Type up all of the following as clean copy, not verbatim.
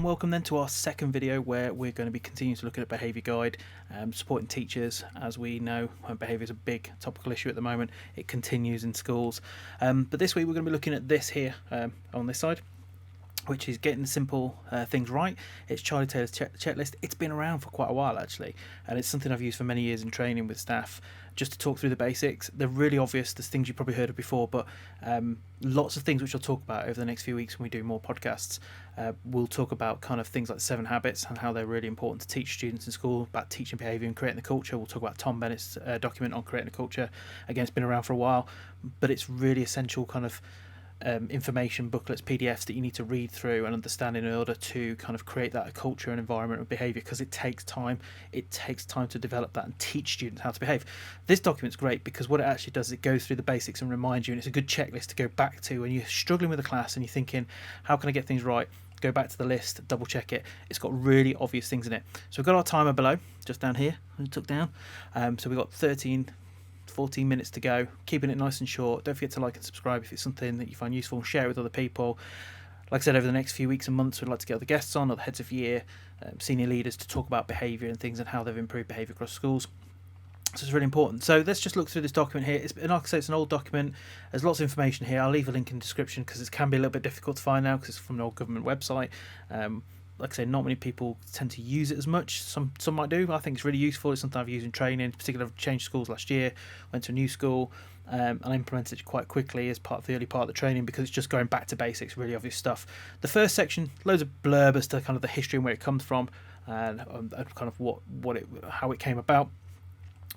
and welcome then to our second video where we're going to be continuing to look at a behaviour guide, supporting teachers. As we know, behaviour is a big topical issue at the moment. It continues in schools, but this week we're going to be looking at this here on this side, which is getting simple things right. It's Charlie Taylor's checklist. It's been around for quite a while actually, and it's something I've used for many years in training with staff, just to talk through the basics. They're really obvious, there's things you've probably heard of before, but lots of things which I'll talk about over the next few weeks when we do more podcasts. We'll talk about kind of things like 7 habits and how they're really important to teach students in school, about teaching behaviour and creating the culture. We'll talk about Tom Bennett's document on creating a culture. Again, it's been around for a while, but it's really essential kind of information booklets, PDFs that you need to read through and understand in order to kind of create that culture and environment of behaviour, because it takes time. It takes time to develop that and teach students how to behave. This document's great because what it actually does is it goes through the basics and reminds you, and it's a good checklist to go back to when you're struggling with a class and you're thinking, how can I get things right? Go back to the list, double check it. It's got really obvious things in it. So we've got our timer below, just down here, and took down. So we've got 14 minutes to go, keeping it nice and short. Don't forget to like and subscribe if it's something that you find useful, and share it with other people. Like I said, over the next few weeks and months, we'd like to get other guests on, or the heads of year, senior leaders, to talk about behaviour and things and how they've improved behaviour across schools. So it's really important. So let's just look through this document here. Like I say, it's an old document. There's lots of information here. I'll leave a link in the description because it can be a little bit difficult to find now because it's from an old government website. Like I say, not many people tend to use it as much. Some might do. I think it's really useful. It's something I've used in training. In particular, I've changed schools last year, went to a new school, and I implemented it quite quickly as part of the early part of the training because it's just going back to basics, really obvious stuff. The first section, loads of blurb as to kind of the history and where it comes from, and kind of how it came about.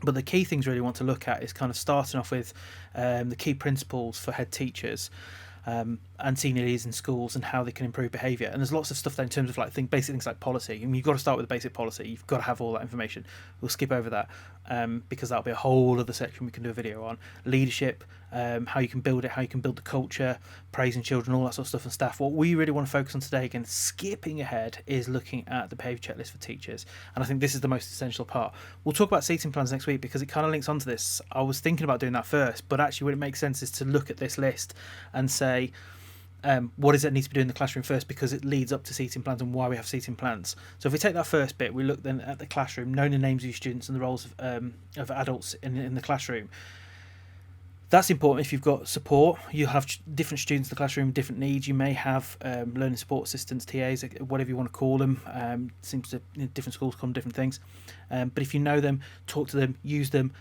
But the key things really want to look at is kind of starting off with the key principles for head teachers and senior leaders in schools and how they can improve behaviour. And there's lots of stuff there in terms of basic things like policy. I mean, you've got to start with the basic policy. You've got to have all that information. We'll skip over that because that'll be a whole other section we can do a video on. Leadership, how you can build it, how you can build the culture, praising children, all that sort of stuff, and staff. What we really want to focus on today, again, skipping ahead, is looking at the behaviour checklist for teachers. And I think this is the most essential part. We'll talk about seating plans next week because it kind of links onto this. I was thinking about doing that first, but actually what it makes sense is to look at this list and say, what is it that needs to be doing in the classroom first, because it leads up to seating plans and why we have seating plans. So if we take that first bit, we look then at the classroom, knowing the names of your students and the roles of adults in the classroom. That's important. If you've got support, you have different students in the classroom, different needs. You may have learning support assistants, TAs, whatever you want to call them. Seems to different schools call them different things. But if you know them, talk to them, use them.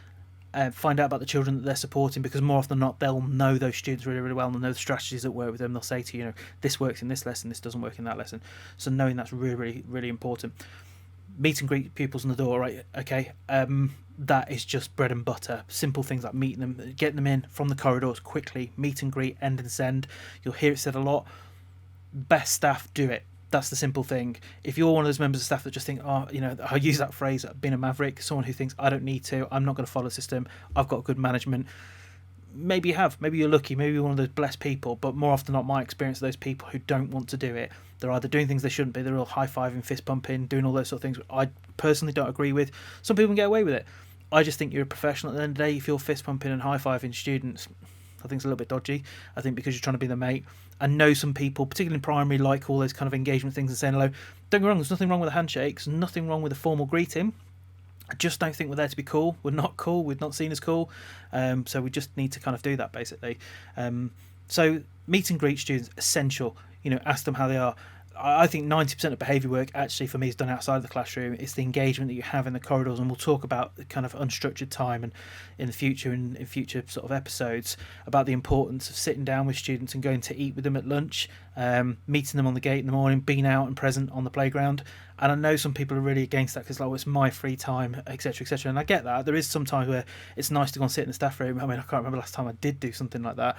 Find out about the children that they're supporting, because more often than not they'll know those students really, really well and they'll know the strategies that work with them. They'll say to you, this works in this lesson, this doesn't work in that lesson. So knowing that's really, really, really important. Meet and greet pupils on the door, right? Okay, that is just bread and butter. Simple things like meeting them, getting them in from the corridors quickly, meet and greet, end and send. You'll hear it said a lot. Best staff do it. That's the simple thing. If you're one of those members of staff that just think, I use that phrase, being a maverick, someone who thinks, I don't need to, I'm not going to follow the system, I've got good management. Maybe you have, maybe you're lucky, maybe you're one of those blessed people, but more often than not, my experience of those people who don't want to do it, they're either doing things they shouldn't be, they're all high-fiving, fist-pumping, doing all those sort of things I personally don't agree with. Some people can get away with it. I just think you're a professional at the end of the day. If you're fist-pumping and high-fiving students, I think it's a little bit dodgy. I think because you're trying to be the mate. I know some people, particularly in primary, like all those kind of engagement things and saying hello. Don't get me wrong, there's nothing wrong with a handshake, there's nothing wrong with a formal greeting. I just don't think we're there to be cool. We're not cool. We're not seen as cool. So we just need to kind of do that, basically. So meet and greet students, essential. Ask them how they are. I think 90% of behaviour work actually for me is done outside of the classroom. It's the engagement that you have in the corridors, and we'll talk about the kind of unstructured time and in the future and in future sort of episodes about the importance of sitting down with students and going to eat with them at lunch, meeting them on the gate in the morning, being out and present on the playground. And I know some people are really against that because it's my free time, etc., etc. And I get that. There is some times where it's nice to go and sit in the staff room. I mean, I can't remember last time I did do something like that,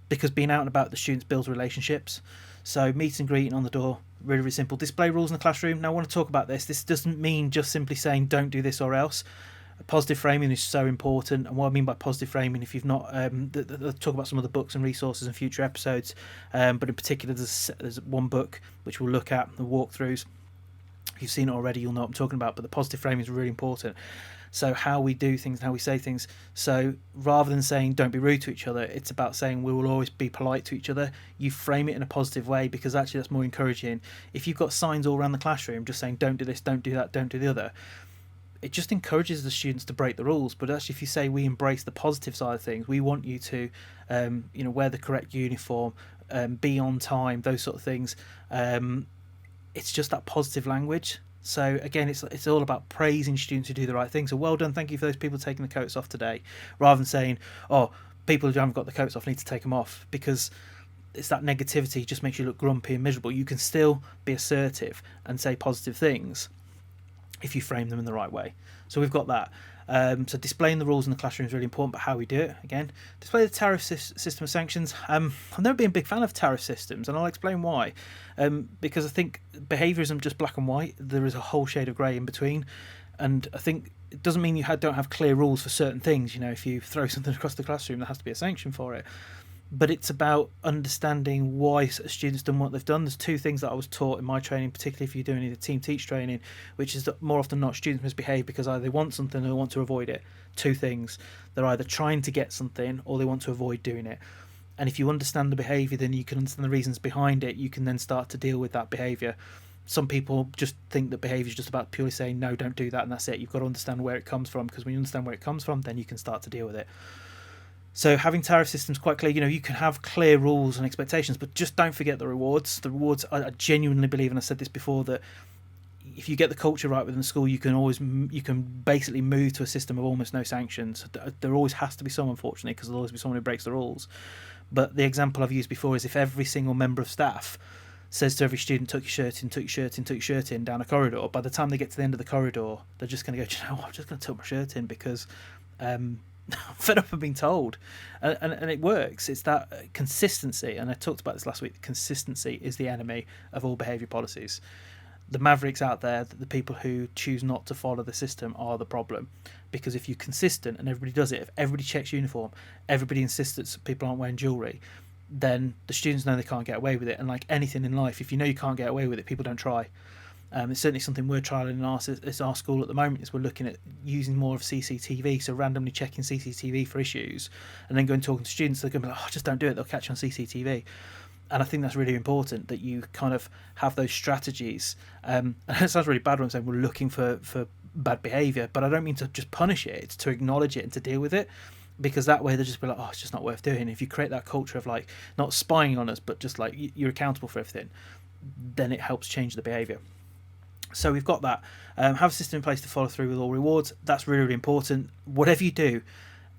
because being out and about the students builds relationships. So meet and greeting on the door, really, really simple. Display rules in the classroom. Now I want to talk about this. This doesn't mean just simply saying don't do this or else. Positive framing is so important. And what I mean by positive framing, if you've not, I'll talk about some of the books and resources in future episodes. But in particular, there's one book which we'll look at, the walkthroughs. If you've seen it already, you'll know what I'm talking about, but the positive framing is really important. So how we do things, how we say things. So rather than saying don't be rude to each other, it's about saying we will always be polite to each other. You frame it in a positive way, because actually that's more encouraging. If you've got signs all around the classroom just saying don't do this, don't do that, don't do the other, it just encourages the students to break the rules. But actually, if you say we embrace the positive side of things, we want you to wear the correct uniform, be on time, those sort of things, it's just that positive language. So again, it's all about praising students who do the right thing. So well done, thank you for those people taking the coats off today, rather than saying, oh, people who haven't got the coats off need to take them off, because it's that negativity just makes you look grumpy and miserable. You can still be assertive and say positive things if you frame them in the right way. So we've got that. So displaying the rules in the classroom is really important, but how we do it, again, display the tariff system of sanctions. I've never been a big fan of tariff systems, and I'll explain why. Because I think behaviour isn't just black and white. There is a whole shade of grey in between, and I think it doesn't mean you don't have clear rules for certain things. If you throw something across the classroom, there has to be a sanction for it. But it's about understanding why a student's done what they've done. There's two things that I was taught in my training, particularly if you're doing the team teach training, which is that more often than not, students misbehave because either they want something or they want to avoid it. Two things. They're either trying to get something or they want to avoid doing it. And if you understand the behaviour, then you can understand the reasons behind it. You can then start to deal with that behaviour. Some people just think that behaviour is just about purely saying, no, don't do that, and that's it. You've got to understand where it comes from, because when you understand where it comes from, then you can start to deal with it. So having tariff systems quite clear, you can have clear rules and expectations, but just don't forget the rewards. The rewards, I genuinely believe, and I said this before, that if you get the culture right within the school, you can basically move to a system of almost no sanctions. There always has to be some, unfortunately, because there'll always be someone who breaks the rules. But the example I've used before is if every single member of staff says to every student, tuck your shirt in, tuck your shirt in, tuck your shirt in, down a corridor, by the time they get to the end of the corridor, they're just going to go, I'm just going to tuck my shirt in because I'm fed up of being told. And it works. It's that consistency, and I talked about this last week. Consistency is the enemy of all behaviour policies. The mavericks out there, the people who choose not to follow the system, are the problem. Because if you're consistent and everybody does it, if everybody checks uniform, everybody insists that people aren't wearing jewellery, then the students know they can't get away with it. And like anything in life, if you know you can't get away with it, people don't try. It's certainly something we're trialling in our school at the moment. Is we're looking at using more of CCTV, so randomly checking CCTV for issues, and then going talking to students. They're going to be like, just don't do it, they'll catch you on CCTV. And I think that's really important, that you kind of have those strategies. And it sounds really bad when I'm saying we're looking for bad behaviour, but I don't mean to just punish it. It's to acknowledge it and to deal with it, because that way they'll just be like, it's just not worth doing. If you create that culture of like not spying on us, but just like you're accountable for everything, then it helps change the behaviour. So we've got that. Have a system in place to follow through with all rewards. That's really, really important. Whatever you do,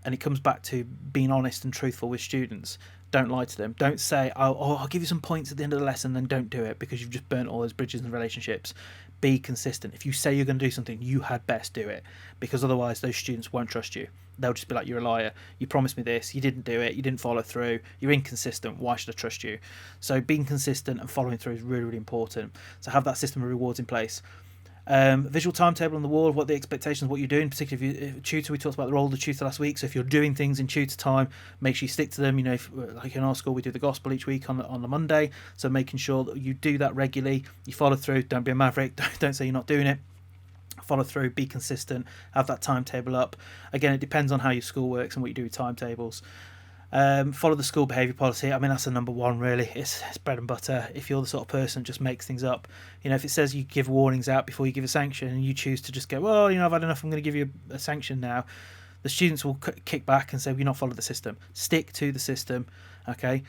and it comes back to being honest and truthful with students. Don't lie to them. Don't say, I'll give you some points at the end of the lesson, then don't do it because you've just burnt all those bridges and relationships. Be consistent. If you say you're going to do something, you had best do it, because otherwise those students won't trust you. They'll just be like, you're a liar. You promised me this. You didn't do it. You didn't follow through. You're inconsistent. Why should I trust you? So being consistent and following through is really, really important. So have that system of rewards in place. Visual timetable on the wall of what the expectations, what you're doing, particularly if you're a tutor. We talked about the role of the tutor last week. So if you're doing things in tutor time, make sure you stick to them. Like in our school, we do the gospel each week on the Monday. So making sure that you do that regularly, you follow through. Don't be a maverick. Don't say you're not doing it. Follow through, be consistent, have that timetable up. Again, it depends on how your school works and what you do with timetables. Follow the school behaviour policy. I mean, that's the number one, really. It's bread and butter. If you're the sort of person that just makes things up, if it says you give warnings out before you give a sanction and you choose to just go, well, I've had enough, I'm going to give you a sanction now, the students will kick back and say, we're not following the system. Stick to the system, okay?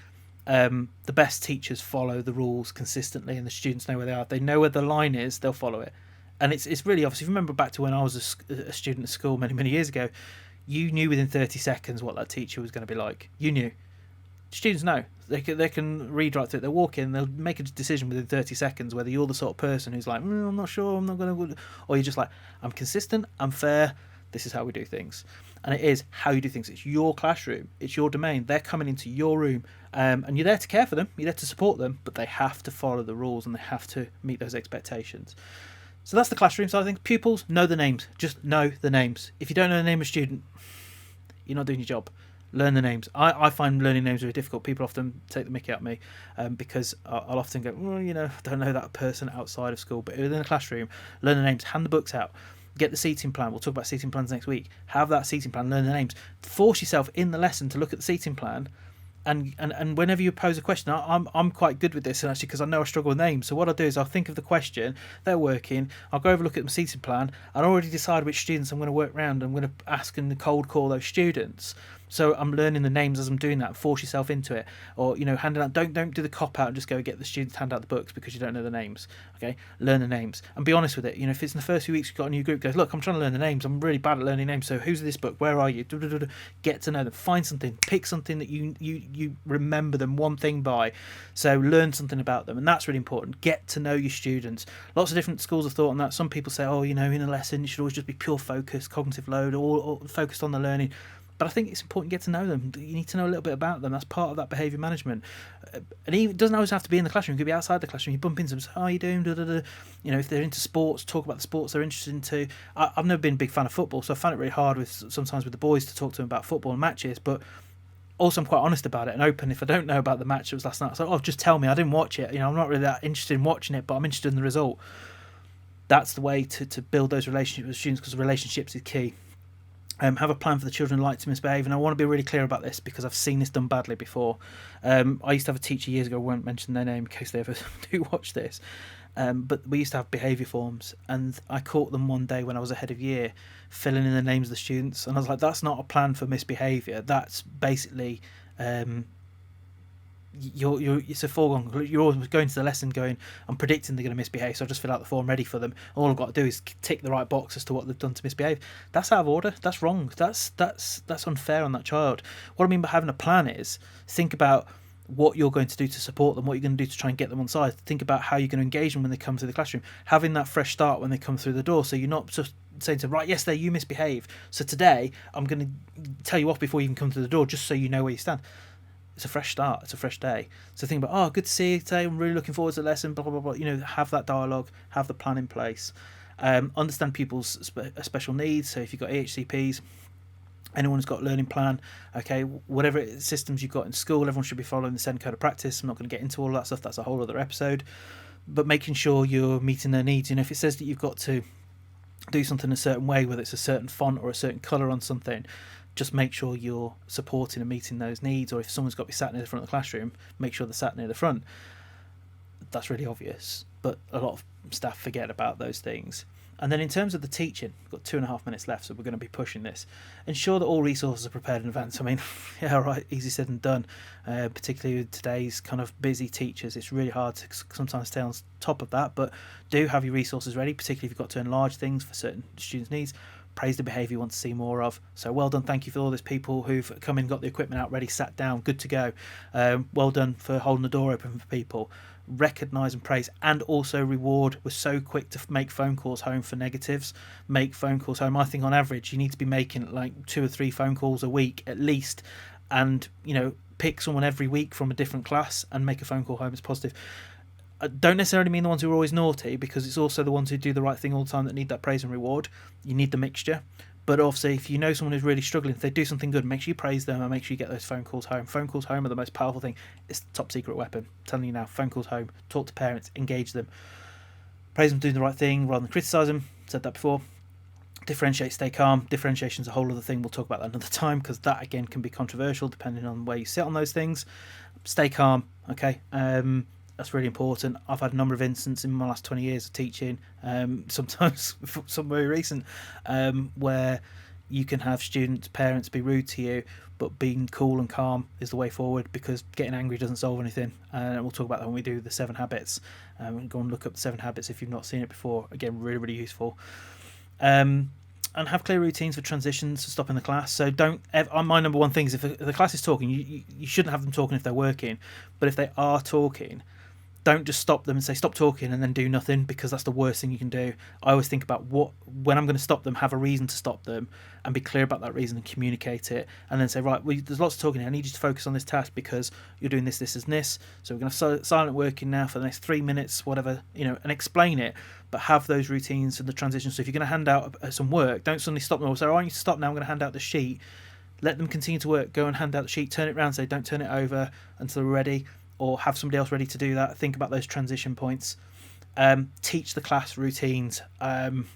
The best teachers follow the rules consistently, and the students know where they are. If they know where the line is, they'll follow it. And it's really obvious. If you remember back to when I was a student at school many, many years ago, you knew within 30 seconds what that teacher was going to be like. You knew. Students know. They can read right through it. They'll walk in, they'll make a decision within 30 seconds whether you're the sort of person who's like, I'm not sure, I'm not going to... Or you're just like, I'm consistent, I'm fair, this is how we do things. And it is how you do things. It's your classroom. It's your domain. They're coming into your room, and you're there to care for them. You're there to support them, but they have to follow the rules and they have to meet those expectations. So that's the classroom side of things. Pupils, know the names. Just know the names. If you don't know the name of a student, you're not doing your job. Learn the names. I find learning names really difficult. People often take the mickey at me because I'll often go, well, I don't know that person outside of school, but within the classroom, learn the names, hand the books out, get the seating plan. We'll talk about seating plans next week. Have that seating plan, learn the names. Force yourself in the lesson to look at the seating plan. And whenever you pose a question, I'm quite good with this, and actually, because I know I struggle with names. So what I'll do is I'll think of the question, they're working, I'll go over, look at the seating plan, I'll already decide which students I'm going to work around. I'm going to ask and cold call those students. So I'm learning the names as I'm doing that. Force yourself into it, or handing out. Don't do the cop out and just go get the students to hand out the books because you don't know the names. Okay, learn the names and be honest with it. If it's in the first few weeks you've got a new group, goes, look, I'm trying to learn the names. I'm really bad at learning names. So who's this book? Where are you? Get to know them. Find something. Pick something that you remember them one thing by. So learn something about them, and that's really important. Get to know your students. Lots of different schools of thought on that. Some people say, in a lesson it should always just be pure focus, cognitive load, or focused on the learning. But I think it's important to get to know them. You need to know a little bit about them. That's part of that behaviour management. And it doesn't always have to be in the classroom. It could be outside the classroom. You bump into them, say, how are you doing? If they're into sports, talk about the sports they're interested into. I've never been a big fan of football, so I find it really hard sometimes with the boys to talk to them about football and matches. But also I'm quite honest about it and open. If I don't know about the match that was last night, so just tell me. I didn't watch it. I'm not really that interested in watching it, but I'm interested in the result. That's the way to build those relationships with students, because relationships is key. Have a plan for the children who like to misbehave, and I want to be really clear about this because I've seen this done badly before. I used to have a teacher years ago, I won't mention their name in case they ever do watch this, but we used to have behaviour forms, and I caught them one day when I was ahead of year filling in the names of the students, and I was like, that's not a plan for misbehaviour, that's basically it's a foregone. You're always going to the lesson going, I'm predicting they're going to misbehave, so I'll just fill out the form ready for them. All I've got to do is tick the right box as to what they've done to misbehave. That's out of order. That's wrong. That's unfair on that child. What I mean by having a plan is think about what you're going to do to support them, what you're going to do to try and get them on side. Think about how you're going to engage them when they come through the classroom. Having that fresh start when they come through the door, so you're not just saying to them, right, yesterday you misbehaved, so today I'm going to tell you off before you even come through the door, just so you know where you stand. It's a fresh start. It's a fresh day. So think about, good to see you today. I'm really looking forward to the lesson. Blah blah blah. Have that dialogue. Have the plan in place. Understand people's special needs. So if you've got EHCPs, anyone who's got a learning plan, okay, whatever systems you've got in school, everyone should be following the SEND code of practice. I'm not going to get into all of that stuff. That's a whole other episode. But making sure you're meeting their needs. If it says that you've got to do something a certain way, whether it's a certain font or a certain colour on something, just make sure you're supporting and meeting those needs. Or if someone's got to be sat near the front of the classroom, make sure they're sat near the front. That's really obvious, but a lot of staff forget about those things. And then in terms of the teaching, we've got 2.5 minutes left, so we're going to be pushing this. Ensure that all resources are prepared in advance. I mean, yeah, right, easy said than done, particularly with today's kind of busy teachers. It's really hard to sometimes stay on top of that, but do have your resources ready, particularly if you've got to enlarge things for certain students' needs. Praise the behaviour you want to see more of. So well done, thank you for all those people who've come in, got the equipment out ready, sat down, good to go. Well done for holding the door open for people. Recognise and praise, and also reward. We're so quick to make phone calls home for negatives. Make phone calls home. I think on average you need to be making like 2 or 3 phone calls a week at least, and pick someone every week from a different class and make a phone call home as positive. Don't necessarily mean the ones who are always naughty, because it's also the ones who do the right thing all the time that need that praise and reward. You need the mixture. But obviously, if you know someone who's really struggling, if they do something good, make sure you praise them and make sure you get those phone calls home. Phone calls home are the most powerful thing. It's the top secret weapon. I'm telling you now, phone calls home. Talk to parents, engage them. Praise them doing the right thing rather than criticise them. Said that before. Differentiate, stay calm. Differentiation's a whole other thing. We'll talk about that another time, because that, again, can be controversial depending on where you sit on those things. Stay calm, okay? That's really important. I've had a number of instances in my last 20 years of teaching, sometimes some very recent, where you can have students, parents be rude to you, but being cool and calm is the way forward, because getting angry doesn't solve anything. And we'll talk about that when we do the 7 habits. Go and look up the 7 habits if you've not seen it before. Again, really, really useful. And have clear routines for transitions to stop in the class. So don't ever, my number one thing is if the class is talking, you shouldn't have them talking if they're working. But if they are talking, don't just stop them and say stop talking and then do nothing, because that's the worst thing you can do. I always think about when I'm going to stop them, have a reason to stop them, and be clear about that reason and communicate it, and then say, right, well, there's lots of talking here. I need you to focus on this task because you're doing this, this, and this. So we're going to have silent working now for the next 3 minutes, whatever, and explain it, but have those routines and the transitions. So if you're going to hand out some work, don't suddenly stop them or say, oh, I need to stop now, I'm going to hand out the sheet. let them continue to work. Go and hand out the sheet, turn it around, say don't turn it over until they're ready, or have somebody else ready to do that. Think about those transition points. Teach the class routines. In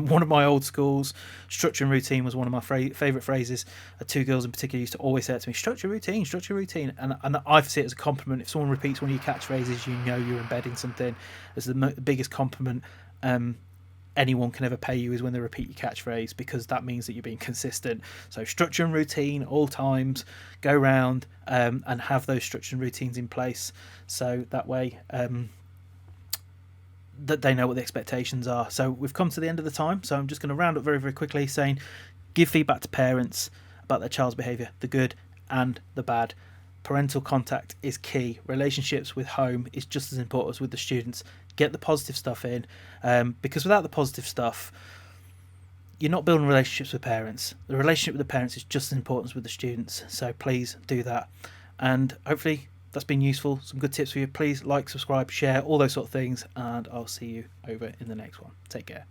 one of my old schools, structure and routine was one of my favourite phrases. Two girls in particular used to always say it to me, structure, routine, and I see it as a compliment. If someone repeats one of your catchphrases, you know you're embedding something. As the biggest compliment anyone can ever pay you is when they repeat your catchphrase, because that means that you're being consistent. So structure and routine all times, go round and have those structure and routines in place, so that way that they know what the expectations are. So we've come to the end of the time, so I'm just going to round up very, very quickly saying give feedback to parents about their child's behaviour, the good and the bad. Parental contact is key. Relationships with home is just as important as with the students. Get the positive stuff in, because without the positive stuff, you're not building relationships with parents. The relationship with the parents is just as important as with the students, so please do that. And hopefully that's been useful, some good tips for you. Please like, subscribe, share, all those sort of things, and I'll see you over in the next one. Take care.